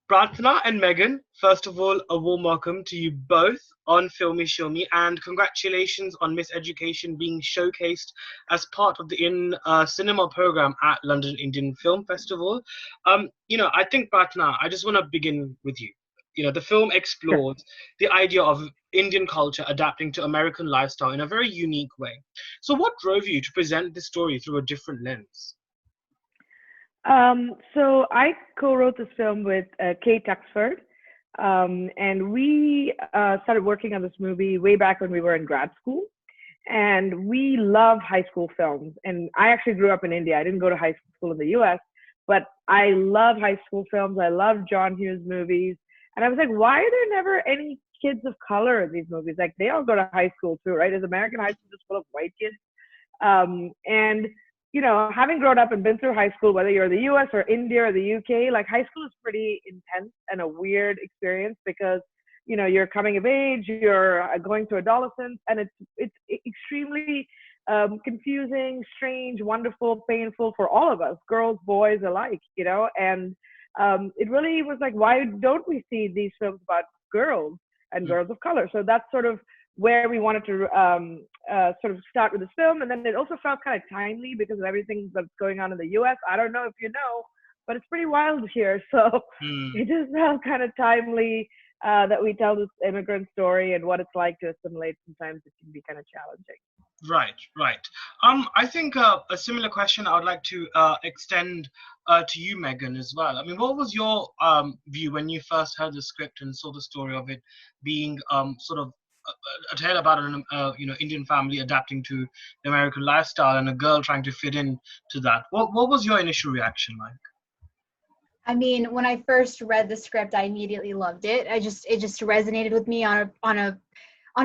Prarthana and Megan, first of all, a warm welcome to you both on Filme Shilmy, and congratulations on Miseducation being showcased as part of the cinema program at London Indian Film Festival. I think, Prarthana, I just want to begin with you. The film Sure. explores the idea of Indian culture adapting to American lifestyle in a very unique way. So, what drove you to present this story through a different lens? So I co-wrote this film with Kate Tuxford, and we started working on this movie way back when we were in grad school. And we love high school films. And I actually grew up in India. I didn't go to high school in the U.S., but I love high school films. I love John Hughes movies. And I was like, why are there never any kids of color in these movies? Like, they all go to high school too, right? Is American high school just full of white kids? And having grown up and been through high school, whether you're in the US or India or the UK, like high school is pretty intense and a weird experience because, you're coming of age, you're going through adolescence, and it's extremely confusing, strange, wonderful, painful for all of us, girls, boys alike, and it really was like, why don't we see these films about girls and girls of color? So that's sort of where we wanted to sort of start with this film. And then it also felt kind of timely because of everything that's going on in the US. I don't know if you know, but it's pretty wild here. So Hmm. it just felt kind of timely that we tell this immigrant story and what it's like to assimilate. Sometimes it can be kind of challenging. Right, right. I think a similar question I would like to extend to you, Megan, as well. I mean, what was your view when you first heard the script and saw the story of it being sort of a tale about an Indian family adapting to the American lifestyle and a girl trying to fit in to that? What was your initial reaction like? I mean, when I first read the script, I immediately loved it. It just resonated with me on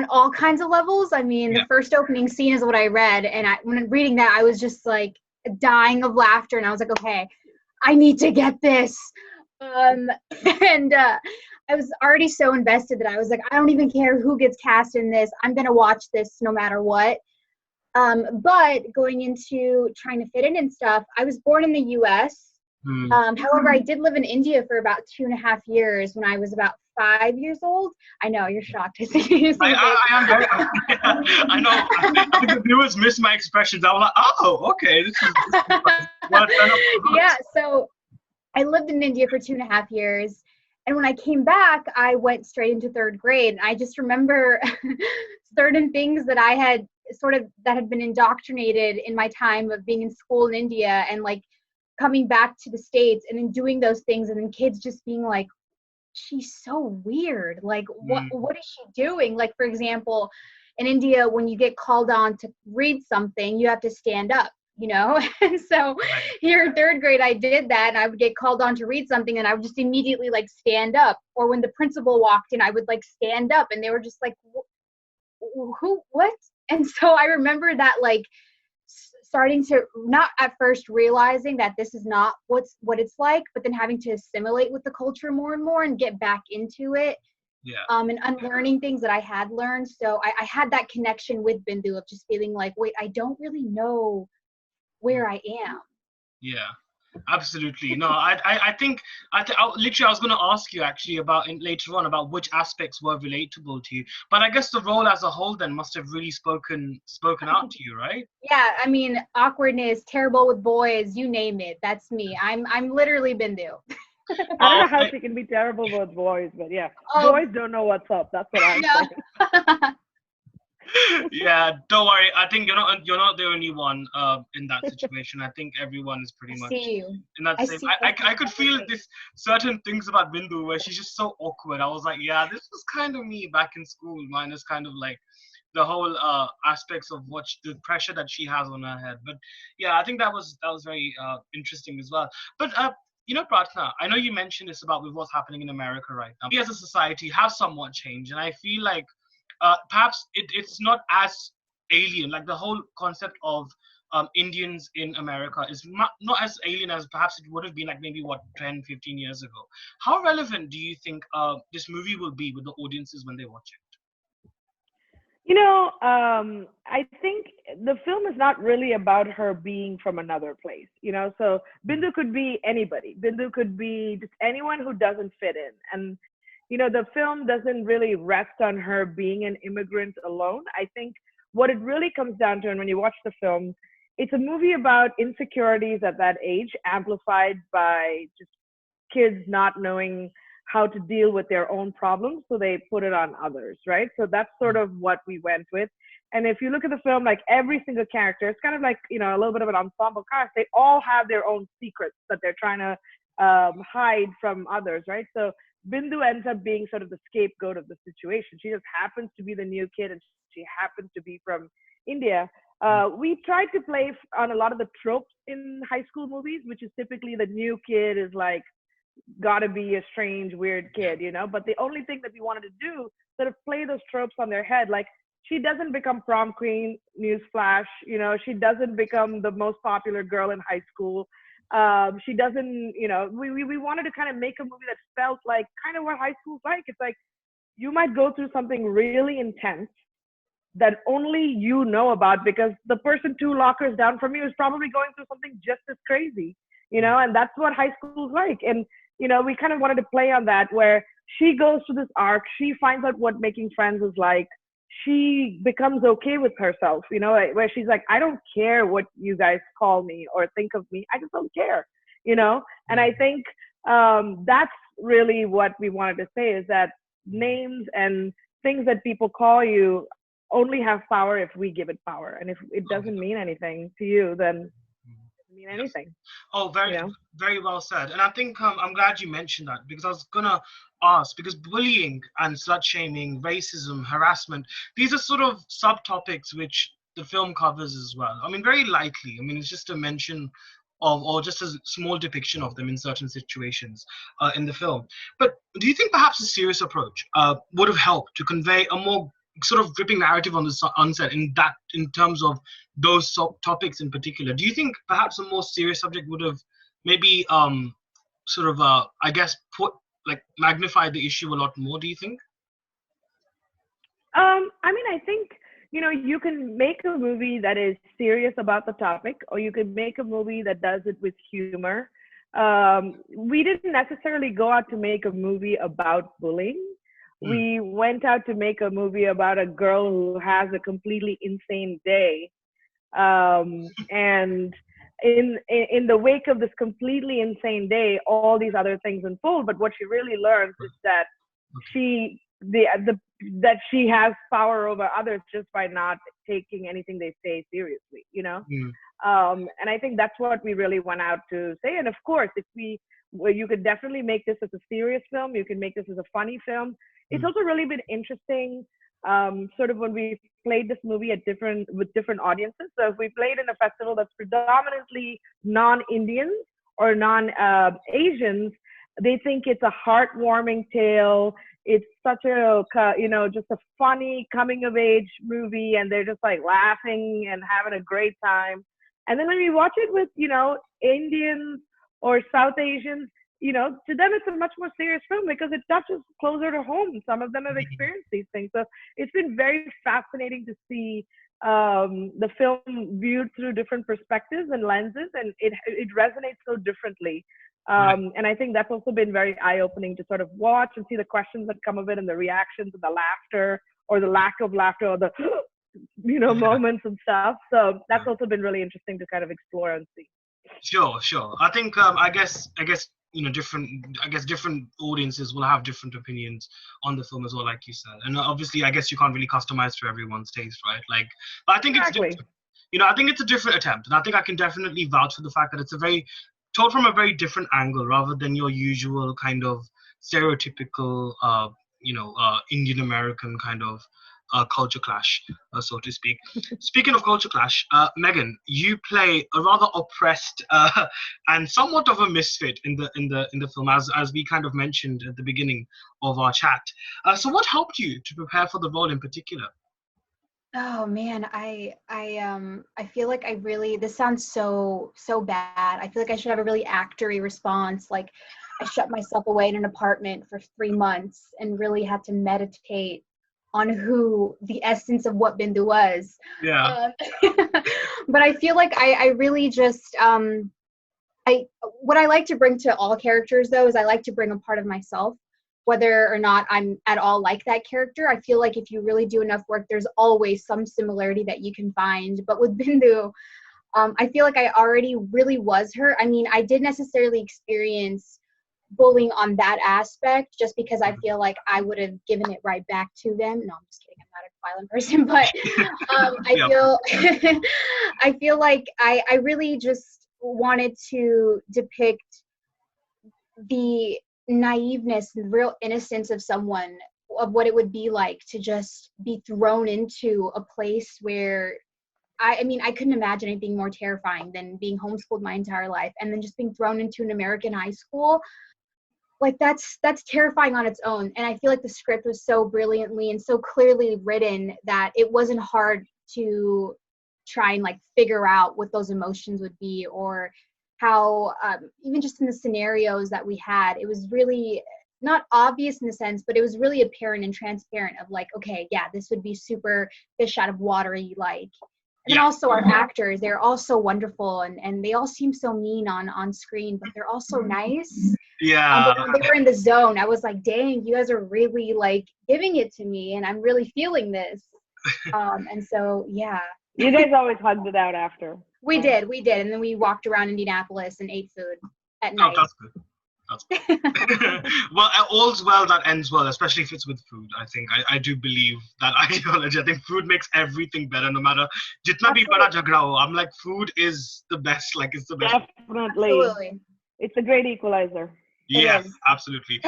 all kinds of levels. I mean, Yeah. the first opening scene is what I read, and when reading that, I was just like dying of laughter, and I was like, okay, I need to get this. Um, and I was already so invested that I was like, I don't even care who gets cast in this. I'm gonna watch this no matter what. But going into trying to fit in and stuff, I was born in the U.S. Hmm. However, I did live in India for about 2.5 years when I was about 5 years old. I know you're shocked. I see you see your face. I am very, I know. I think the viewers missed my expressions. I was like, oh, okay, this is what Yeah, so I lived in India for 2.5 years. And when I came back, I went straight into third grade. And I just remember certain things that I had that had been indoctrinated in my time of being in school in India and like coming back to the States and then doing those things. And then kids just being like, she's so weird. Like, what is she doing? Like, for example, in India, when you get called on to read something, you have to stand up. And so here in third grade, I did that, and I would get called on to read something, and I would just immediately like stand up. Or when the principal walked in, I would like stand up, and they were just like, who, what? And so I remember that like starting to not at first realizing that this is not what it's like, but then having to assimilate with the culture more and more and get back into it. Yeah. And unlearning things that I had learned. So I had that connection with Bindu of just feeling like, wait, I don't really know where I am. Yeah, absolutely. No, I think literally I was going to ask you actually about later on about which aspects were relatable to you, but I guess the role as a whole then must have really spoken out to you, right? Yeah, I mean, awkwardness, terrible with boys, you name it. That's me. I'm literally Bindu. I don't know how she can be terrible with boys, but yeah, boys don't know what's up. That's what I'm saying. Yeah, don't worry. I think you're not the only one in that situation. I think everyone is pretty much in that same. I could feel this certain things about Bindu where she's just so awkward. I was like, yeah, this was kind of me back in school. Minus kind of like the whole aspects of the pressure that she has on her head. But yeah, I think that was very interesting as well. But Prarthana, I know you mentioned this about with what's happening in America right now. We as a society have somewhat changed, and I feel like perhaps it's not as alien. Like the whole concept of Indians in America is not as alien as perhaps it would have been like maybe 10, 15 years ago. How relevant do you think this movie will be with the audiences when they watch it? I think the film is not really about her being from another place, So Bindu could be anybody. Bindu could be just anyone who doesn't fit in. And, the film doesn't really rest on her being an immigrant alone. I think what it really comes down to, and when you watch the film, it's a movie about insecurities at that age, amplified by just kids not knowing how to deal with their own problems, so they put it on others, right? So that's sort of what we went with. And if you look at the film, like every single character, it's kind of like, a little bit of an ensemble cast. They all have their own secrets that they're trying to hide from others, right? So Bindu ends up being sort of the scapegoat of the situation. She just happens to be the new kid, and she happens to be from India. We tried to play on a lot of the tropes in high school movies, which is typically the new kid is like, gotta be a strange, weird kid, But the only thing that we wanted to do, sort of play those tropes on their head. Like, she doesn't become prom queen, newsflash, she doesn't become the most popular girl in high school. She doesn't, we wanted to kind of make a movie that felt like kind of what high school's like. It's like, you might go through something really intense that only you know about, because the person 2 lockers down from you is probably going through something just as crazy, and that's what high school's like. And we kind of wanted to play on that, where she goes to this arc, she finds out what making friends is like, she becomes okay with herself, where she's like, I don't care what you guys call me or think of me, I just don't care, And I think that's really what we wanted to say, is that names and things that people call you only have power if we give it power. And if it doesn't mean anything to you, then mean anything. Oh, very well said. And I think I'm glad you mentioned that, because I was gonna ask, because bullying and slut shaming, racism, harassment, these are sort of subtopics which the film covers as well. I mean, very lightly. I mean, it's just a mention of, or just a small depiction of them in certain situations in the film. But do you think perhaps a serious approach would have helped to convey a more sort of gripping narrative on the onset in terms of those topics in particular? Do you think perhaps a more serious subject would have maybe I guess magnify the issue a lot more, do you think? I mean, I think, you can make a movie that is serious about the topic, or you can make a movie that does it with humor. We didn't necessarily go out to make a movie about bullying. We went out to make a movie about a girl who has a completely insane day. And in the wake of this completely insane day, all these other things unfold. But what she really learns is that that she has power over others just by not taking anything they say seriously, And I think that's what we really went out to say. And of course, you could definitely make this as a serious film. You can make this as a funny film. It's also really been interesting, sort of when we played this movie with different audiences. So if we played in a festival that's predominantly non-Indians or non-Asians, they think it's a heartwarming tale. It's such a, just a funny coming of age movie, and they're just like laughing and having a great time. And then when we watch it with, Indians or South Asians, to them it's a much more serious film because it touches closer to home. Some of them have experienced these things. So it's been very fascinating to see the film viewed through different perspectives and lenses, and it resonates so differently. And I think that's also been very eye-opening to sort of watch and see the questions that come of it, and the reactions and the laughter or the lack of laughter, or the moments and stuff. So that's also been really interesting to kind of explore and see. Sure. I think I guess different audiences will have different opinions on the film as well, like you said. And obviously, I guess you can't really customize to everyone's taste, right? But I think exactly. I think it's a different attempt, and I think I can definitely vouch for the fact that it's told from a very different angle rather than your usual kind of stereotypical, Indian American kind of culture clash, so to speak. Speaking of culture clash, Megan, you play a rather oppressed and somewhat of a misfit in the film, as we kind of mentioned at the beginning of our chat. So, what helped you to prepare for the role in particular? Oh man, I feel like this sounds so bad. I feel like I should have a really actory response. Like, I shut myself away in an apartment for 3 months and really had to meditate on who the essence of what Bindu was. Yeah. But I feel like I really just what I like to bring to all characters though is I like to bring a part of myself, whether or not I'm at all like that character. I feel like if you really do enough work, there's always some similarity that you can find. But with Bindu, I feel like I already really was her. I mean, I didn't necessarily experience bullying on that aspect just because I feel like I would have given it right back to them. No, I'm just kidding. I'm not a violent person, but I feel like I really just wanted to depict the naiveness and real innocence of someone, of what it would be like to just be thrown into a place where I mean, I couldn't imagine anything more terrifying than being homeschooled my entire life and then just being thrown into an American high school. Like that's terrifying on its own. And I feel like the script was so brilliantly and so clearly written that it wasn't hard to try and like figure out what those emotions would be, or how even just in the scenarios that we had, it was really not obvious in the sense, but it was really apparent and transparent of like, okay, yeah, this would be super fish out of watery like. And then also our actors, they're all so wonderful, and they all seem so mean on screen, but they're also nice. Yeah. But when they were in the zone, I was like, dang, you guys are really like giving it to me, and I'm really feeling this. And so, yeah. You guys always hugged it out after. We did. And then we walked around Indianapolis and ate food at night. Oh, that's good. Well, all's well that ends well, especially if it's with food. I think I do believe that ideology. I think food makes everything better, no matter jitna bhi bada jhagda ho. I'm like, food is the best. Like, it's the best. Definitely. Absolutely. It's a great equalizer. Yes, absolutely.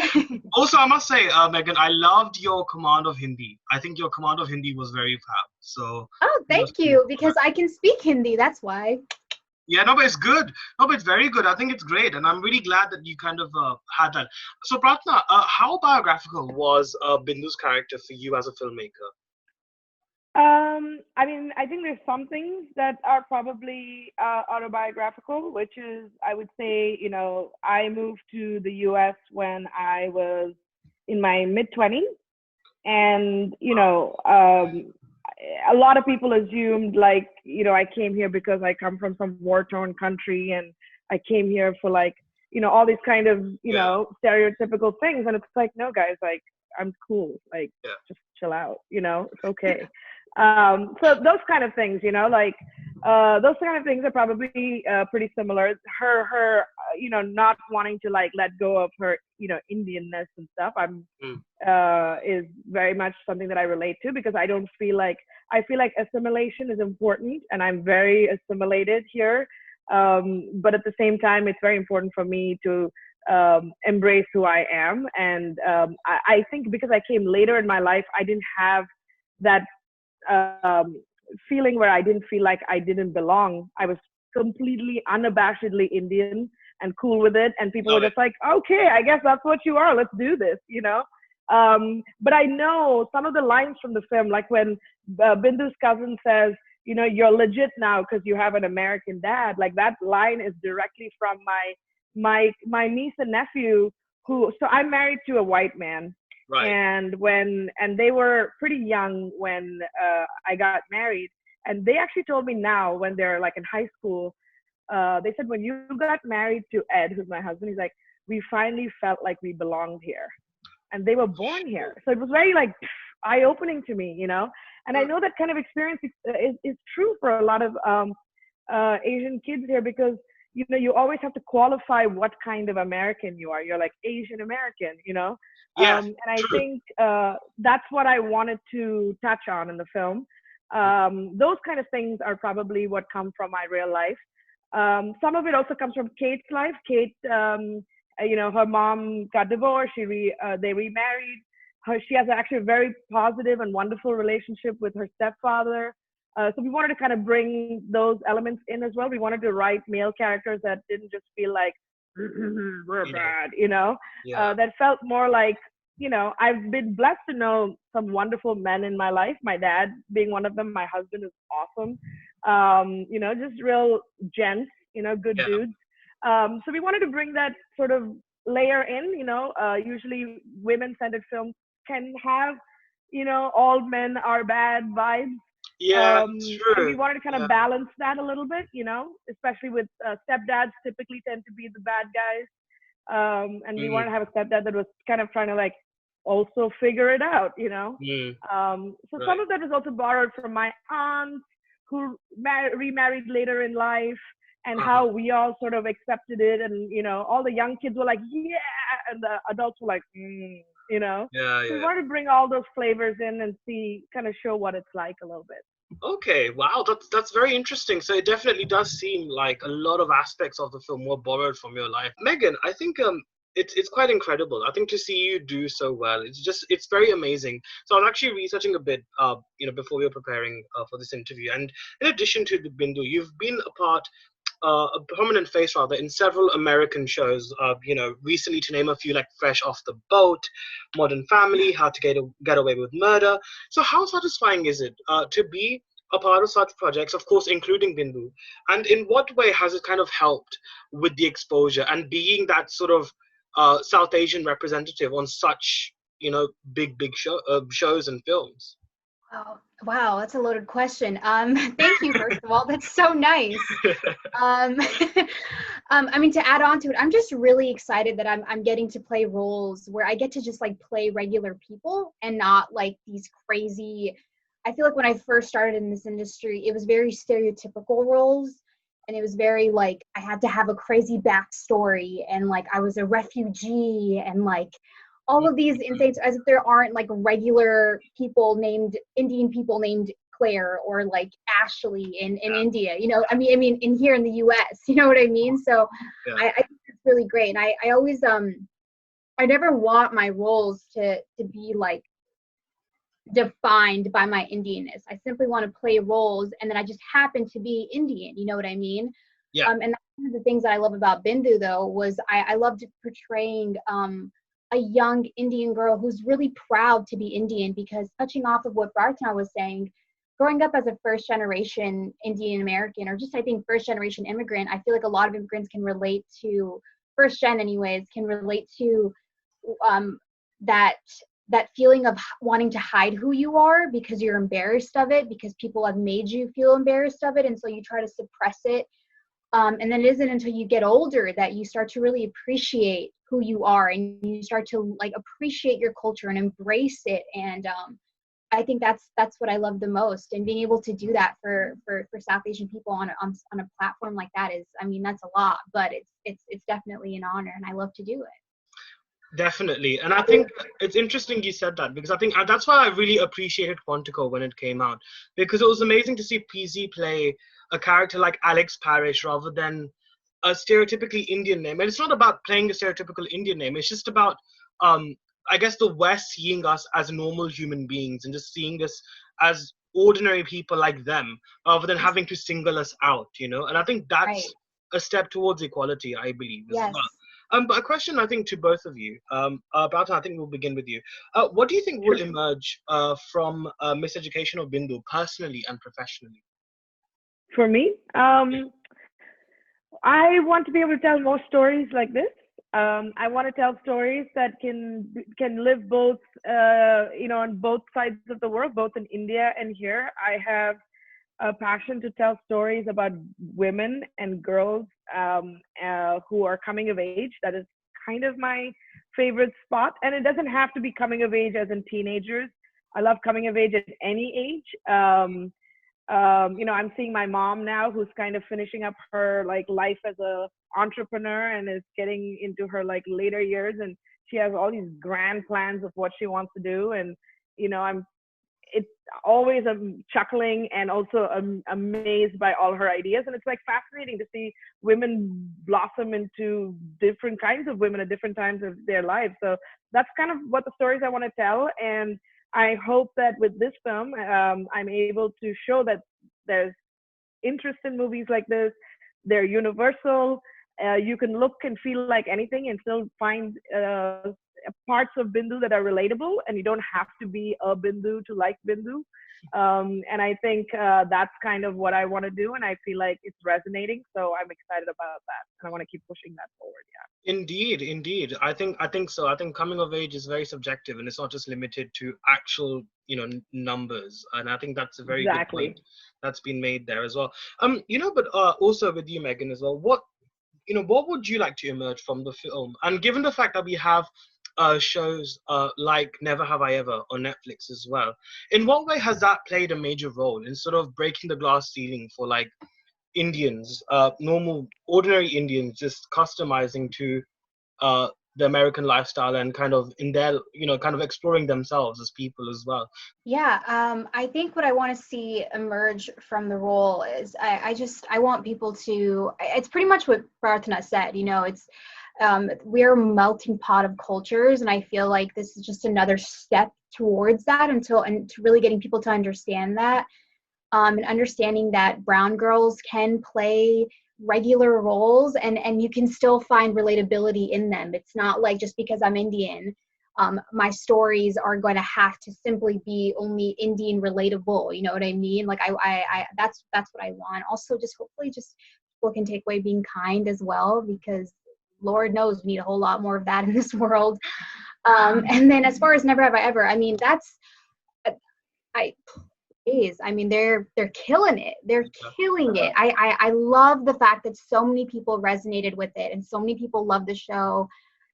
Also, I must say, Megan, I loved your command of Hindi. I think your command of Hindi was very fab. So. Oh, thank you, because I can speak Hindi. That's why. Yeah, no, but it's good. No, but it's very good. I think it's great. And I'm really glad that you kind of had that. So, Prarthana, how biographical was Bindu's character for you as a filmmaker? I mean, I think there's some things that are probably autobiographical, which is, I would say, you know, I moved to the US when I was in my mid-20s. And, you know, a lot of people assumed like, you know, I came here because I come from some war-torn country and I came here for like, you know, all these kind of, you know, stereotypical things. And it's like, no, guys, like, I'm cool. Like, just chill out, you know, it's okay. So those kind of things, you know, like, those kind of things are probably pretty similar. Her, you know, not wanting to like let go of her, you know, Indianness and stuff. Is very much something that I relate to, because I feel like assimilation is important, and I'm very assimilated here. But at the same time, it's very important for me to embrace who I am. And I think because I came later in my life, I didn't have that feeling where I didn't feel like I didn't belong. I was completely unabashedly Indian and cool with it. And people were just like, okay, I guess that's what you are. Let's do this, you know? But I know some of the lines from the film, like when Bindu's cousin says, you know, you're legit now because you have an American dad. Like that line is directly from my niece and nephew so I'm married to a white man. Right. And they were pretty young when I got married. And they actually told me now, when they're like in high school, they said, when you got married to Ed, who's my husband, he's like, we finally felt like we belonged here. And they were born here. So it was very like eye-opening to me, you know? And I know that kind of experience is true for a lot of Asian kids here, because, you know, you always have to qualify what kind of American you are. You're like Asian American, you know? Yeah, and I think that's what I wanted to touch on in the film. Those kind of things are probably what come from my real life. Some of it also comes from Kate's life. Kate, you know, her mom got divorced. They remarried. She has actually a very positive and wonderful relationship with her stepfather. So we wanted to kind of bring those elements in as well. We wanted to write male characters that didn't just feel like, we're bad, you know, that felt more like, you know, I've been blessed to know some wonderful men in my life. My dad being one of them. My husband is awesome. You know, just real gents, you know, good dudes. So we wanted to bring that sort of layer in, you know. Usually women-centered films can have all men are bad vibes. Yeah, And we true. wanted to kind of Yeah. balance that a little bit, especially with stepdads typically tend to be the bad guys. And we wanted Mm, to have a stepdad that was kind of trying to like also figure it out. mm, So some right. of that was also borrowed from my aunt who remarried later in life, and Uh-huh. how we all sort of accepted it. And, all the young kids were like, yeah, and the adults were like, Yeah, So we yeah. wanted to bring all those flavors in and see, kind of show what it's like a little bit. Okay, wow, that's very interesting. So it definitely does seem like a lot of aspects of the film were borrowed from your life. Megan, I think it's quite incredible. I think to see you do so well, it's very amazing. So I was actually researching a bit, before we were preparing for this interview. And in addition to the Bindu, you've been a prominent face rather in several American shows. Recently to name a few, like Fresh Off the Boat, Modern Family, How to Get Away with Murder. So how satisfying is it to be a part of such projects, of course, including Bindu? And in what way has it kind of helped with the exposure and being that sort of South Asian representative on such big shows and films? Oh, wow, that's a loaded question. Thank you, first of all. That's so nice. Um, I mean, to add on to it, I'm just really excited that I'm getting to play roles where I get to just like play regular people and not like these crazy. I feel like when I first started in this industry, it was very stereotypical roles, and it was very like I had to have a crazy backstory, and like I was a refugee, and like all of these insane, as if there aren't like regular people named Indian people named Claire or like Ashley in India, I mean in here in the US, you know what I mean? So Yeah. I think it's really great. And I always I never want my roles to be like defined by my Indianness. I simply want to play roles, and then I just happen to be Indian, you know what I mean? Yeah. And that's one of the things that I love about Bindu though, was I loved portraying a young Indian girl who's really proud to be Indian, because touching off of what Prarthana was saying, growing up as a first generation Indian American, or just I think first generation immigrant, I feel like a lot of immigrants can relate to, first gen anyways, can relate to um, that that feeling of wanting to hide who you are because you're embarrassed of it, because people have made you feel embarrassed of it, and so you try to suppress it. And then it isn't until you get older that you start to really appreciate who you are, and you start to like appreciate your culture and embrace it. And I think that's what I love the most. And being able to do that for South Asian people on a platform like that is, I mean, that's a lot, but it's definitely an honor, and I love to do it. Definitely. And I think it's interesting you said that, because I think that's why I really appreciated Quantico when it came out, because it was amazing to see PZ play a character like Alex Parrish rather than a stereotypically Indian name. And it's not about playing a stereotypical Indian name, it's just about, I guess, the West seeing us as normal human beings and just seeing us as ordinary people like them rather than having to single us out. And I think Right. that's a step towards equality, I believe, as Yes. well. But a question, I think, to both of you. Prarthana, I think we'll begin with you. What do you think will emerge from Miseducation of Bindu, personally and professionally? For me, I want to be able to tell more stories like this. I want to tell stories that can live both, on both sides of the world, both in India and here. I have a passion to tell stories about women and girls who are coming of age. That is kind of my favorite spot. And it doesn't have to be coming of age as in teenagers. I love coming of age at any age. I'm seeing my mom now, who's kind of finishing up her like life as a entrepreneur and is getting into her like later years, and she has all these grand plans of what she wants to do. And I'm it's always chuckling and also amazed by all her ideas. And it's like fascinating to see women blossom into different kinds of women at different times of their lives. So that's kind of what the stories I want to tell. And I hope that with this film, I'm able to show that there's interest in movies like this. They're universal. You can look and feel like anything and still find parts of Bindu that are relatable, and you don't have to be a Bindu to like Bindu. And I think that's kind of what I want to do, and I feel like it's resonating. So I'm excited about that, and I want to keep pushing that forward. Yeah. Indeed. I think so. I think coming of age is very subjective, and it's not just limited to actual, numbers. And I think that's a very good point that's been made there as well. But also with you, Megan, as well. What would you like to emerge from the film? And given the fact that we have shows like Never Have I Ever on Netflix as well, in what way has that played a major role in sort of breaking the glass ceiling for like Indians, normal, ordinary Indians, just customizing to the American lifestyle and kind of in their, kind of exploring themselves as people as well? Yeah, I think what I want to see emerge from the role is I want people to, it's pretty much what Prarthana said, it's, we're a melting pot of cultures, and I feel like this is just another step towards that and to really getting people to understand that, and understanding that brown girls can play regular roles and you can still find relatability in them. It's not like just because I'm Indian, my stories are going to have to simply be only Indian relatable. You know what I mean? Like I that's what I want. Also, just hopefully just people can take away being kind as well, because Lord knows we need a whole lot more of that in this world. And then as far as Never Have I Ever, I mean, that's, I mean, they're killing it. They're killing it. I love the fact that so many people resonated with it and so many people love the show.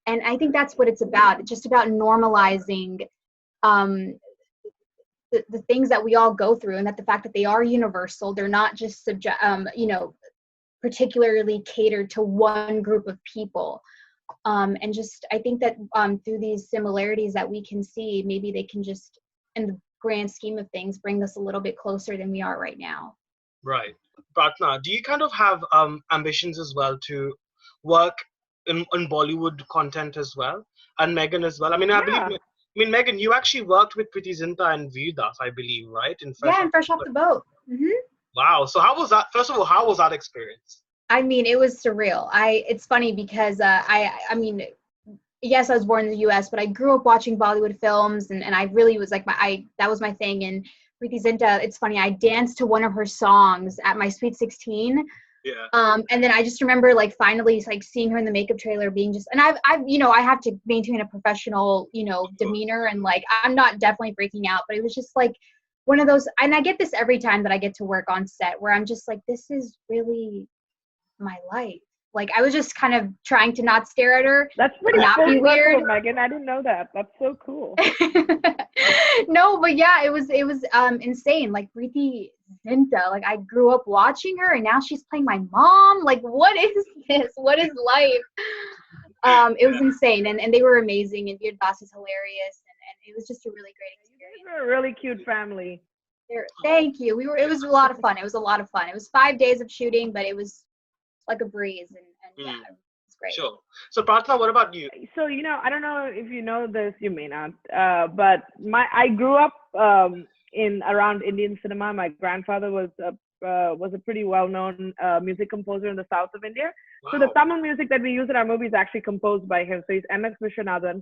And I think that's what it's about. It's just about normalizing the things that we all go through, and that the fact that they are universal. They're not just particularly catered to one group of people. And just, I think that through these similarities that we can see, maybe they can just, in the grand scheme of things, bring us a little bit closer than we are right now. Right. Pratna, do you kind of have ambitions as well to work in Bollywood content as well? And Megan as well? I mean, Megan, you actually worked with Preeti Zinta and Veerdas, I believe, right? In Fresh Off the Boat. Mm-hmm. Wow. So how was that? First of all, how was that experience? I mean, it was surreal. It's funny because I mean, yes, I was born in the U.S., but I grew up watching Bollywood films, and I really was like that was my thing. And Preeti Zinta, it's funny, I danced to one of her songs at my Sweet 16. Yeah. And then I just remember like finally like seeing her in the makeup trailer being just, and I've I have to maintain a professional, demeanor, and like I'm not definitely freaking out, but it was just like one of those, and I get this every time that I get to work on set, where I'm just like, this is really my life. Like I was just kind of trying to not stare at her. That's pretty not be weird, Megan. I didn't know that. That's so cool. No, but yeah, it was insane. Like Preeti Zinta, like I grew up watching her, and now she's playing my mom. Like, what is this? What is life? It was insane, and they were amazing, and Veerdas is hilarious, and it was just a really great experience. You were a really cute family. Thank you. It was a lot of fun. It was 5 days of shooting, but it was like a breeze, and yeah, it's great. Sure. So Prarthana, what about you? So I don't know if you know this, you may not, but I grew up in around Indian cinema. My grandfather was a pretty well-known music composer in the south of India. Wow. So the Tamil music that we use in our movies is actually composed by him. So he's M.S. Vishwanathan.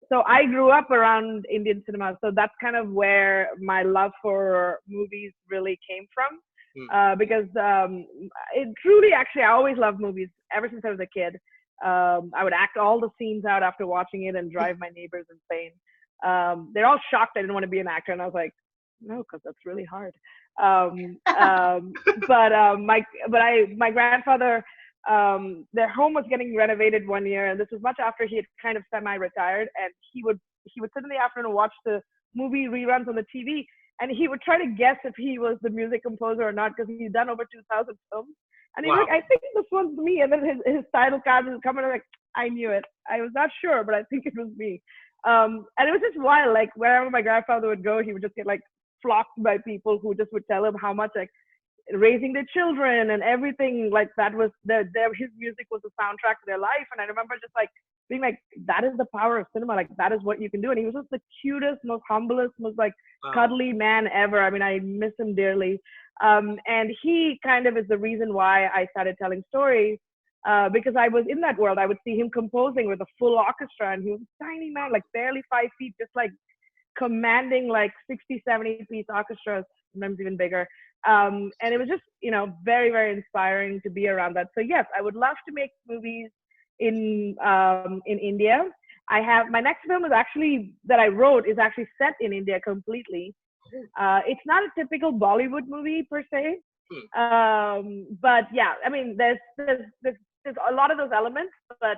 So I grew up around Indian cinema. So that's kind of where my love for movies really came from. Because it truly, actually, I always loved movies ever since I was a kid. I would act all the scenes out after watching it and drive my neighbors insane. They're all shocked I didn't want to be an actor, and I was like, no, because that's really hard. My grandfather, their home was getting renovated one year, and this was much after he had kind of semi-retired, and he would sit in the afternoon and watch the movie reruns on the TV. And he would try to guess if he was the music composer or not, because he'd done over 2,000 films. And he's like, I think this one's me. And then his title card would come, and I'm like, I knew it. I was not sure, but I think it was me. And it was just wild. Like wherever my grandfather would go, he would just get like flocked by people who just would tell him how much like raising their children and everything like that was his music was the soundtrack to their life. And I remember just like being like, that is the power of cinema. Like that is what you can do. And he was just the cutest, most humblest, most like cuddly man ever. I mean, I miss him dearly. And he kind of is the reason why I started telling stories because I was in that world. I would see him composing with a full orchestra, and he was a tiny man, like barely 5 feet, just like commanding like 60, 70-piece orchestras, sometimes even bigger. And it was just, very, very inspiring to be around that. So yes, I would love to make movies in India. I have my next film is actually that I wrote is actually set in India completely. It's not a typical Bollywood movie per se, but yeah, I mean, there's a lot of those elements, but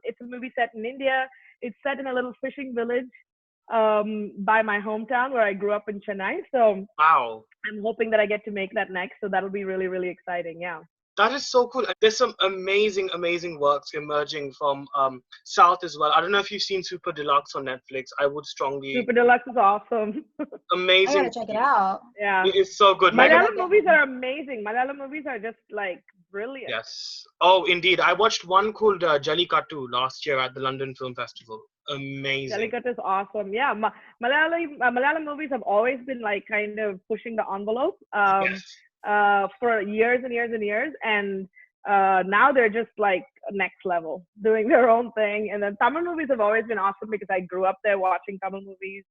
it's a movie set in India. It's set in a little fishing village by my hometown where I grew up in Chennai. So wow, I'm hoping that I get to make that next. So that'll be really, really exciting. Yeah. That is so cool. There's some amazing, amazing works emerging from South as well. I don't know if you've seen Super Deluxe on Netflix. I would strongly. Super Deluxe is awesome. Amazing. I gotta check it out. Yeah. It is so good. Malayalam movies are amazing. Malayalam movies are just like brilliant. Yes. Oh, indeed. I watched one called Jallikattu last year at the London Film Festival. Amazing. Jallikattu is awesome. Yeah. Malayalam movies have always been like kind of pushing the envelope. Yes. For years and years and years, and now they're just like next level, doing their own thing. And then Tamil movies have always been awesome because I grew up there watching Tamil movies.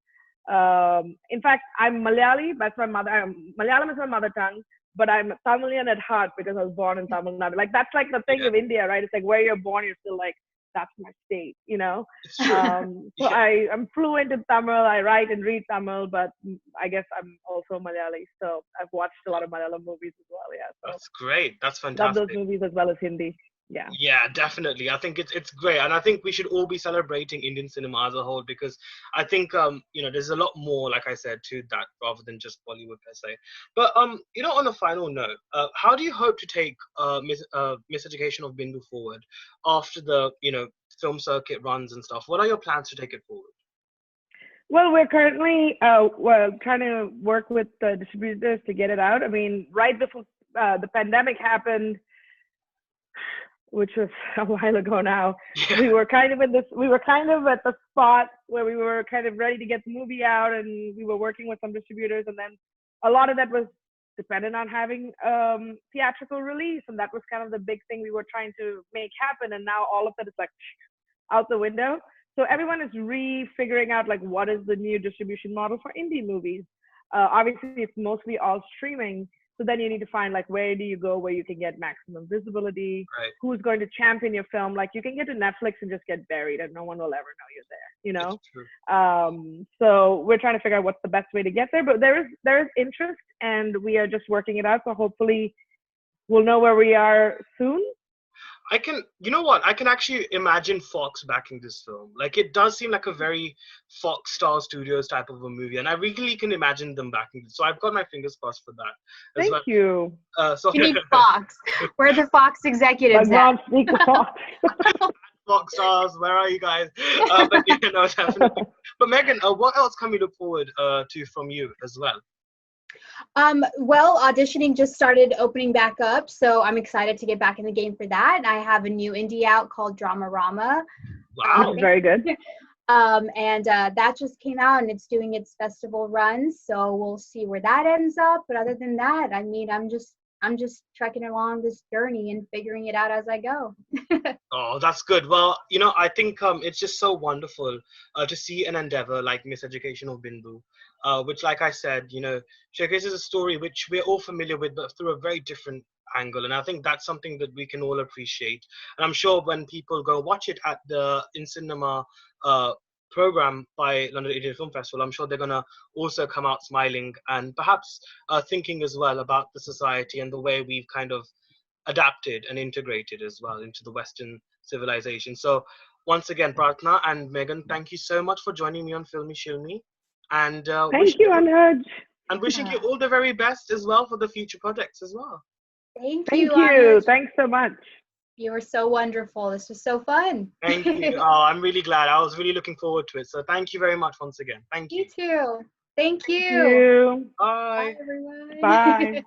In fact, I'm Malayali. That's my mother. Malayalam is my mother tongue, but I'm Tamilian at heart because I was born in Tamil Nadu. Like that's like the thing of India, right? It's like where you're born, you're still like, that's my state, So I'm fluent in Tamil. I write and read Tamil, but I guess I'm also Malayali. So I've watched a lot of Malayalam movies as well. Yeah. So that's great. That's fantastic. Love those movies as well as Hindi. Yeah. Yeah, definitely. I think it's great, and I think we should all be celebrating Indian cinema as a whole, because I think there's a lot more, like I said, to that rather than just Bollywood per se. But on a final note, how do you hope to take Miseducation of Bindu forward after the film circuit runs and stuff? What are your plans to take it forward? Well, we're currently trying to work with the distributors to get it out. I mean, right before the pandemic happened, which was a while ago now, we were kind of at the spot where we were kind of ready to get the movie out, and we were working with some distributors, and then a lot of that was dependent on having theatrical release, and that was kind of the big thing we were trying to make happen. And now all of that is like out the window. So everyone is refiguring out like what is the new distribution model for indie movies. Obviously, it's mostly all streaming. So then you need to find like where do you go where you can get maximum visibility, right. Who's going to champion your film. Like you can get to Netflix and just get buried and no one will ever know you're there, So we're trying to figure out what's the best way to get there. But there is interest and we are just working it out. So hopefully we'll know where we are soon. I can actually imagine Fox backing this film. Like it does seem like a very Fox Star Studios type of a movie, and I really can imagine them backing it. So I've got my fingers crossed for that. Thank you. You need Fox. We're the Fox executives. Fox. Fox Stars, where are you guys? But definitely. But Megan, what else can we look forward to from you as well? Well, auditioning just started opening back up, so I'm excited to get back in the game for that. I have a new indie out called Drama Rama. Wow, very good. And that just came out and it's doing its festival run, so we'll see where that ends up. But other than that, I mean, I'm just trekking along this journey and figuring it out as I go. Oh, that's good. Well, I think it's just so wonderful to see an endeavor like Miseducation of Bindu, which, like I said, showcases a story which we're all familiar with, but through a very different angle. And I think that's something that we can all appreciate. And I'm sure when people go watch it at the In Cinema program by London Indian Film Festival, I'm sure they're going to also come out smiling and perhaps thinking as well about the society and the way we've kind of adapted and integrated as well into the Western civilization. So once again, Prarthana and Megan, thank you so much for joining me on Filme Shilmy. And thank you, Anuj. And wishing you all the very best as well for the future projects as well. Thank you. Anuj. Thanks so much. You were so wonderful. This was so fun. Thank you. Oh, I'm really glad. I was really looking forward to it. So thank you very much once again. Thank you. You too. Thank you. Thank you. Bye. Bye, everyone. Bye.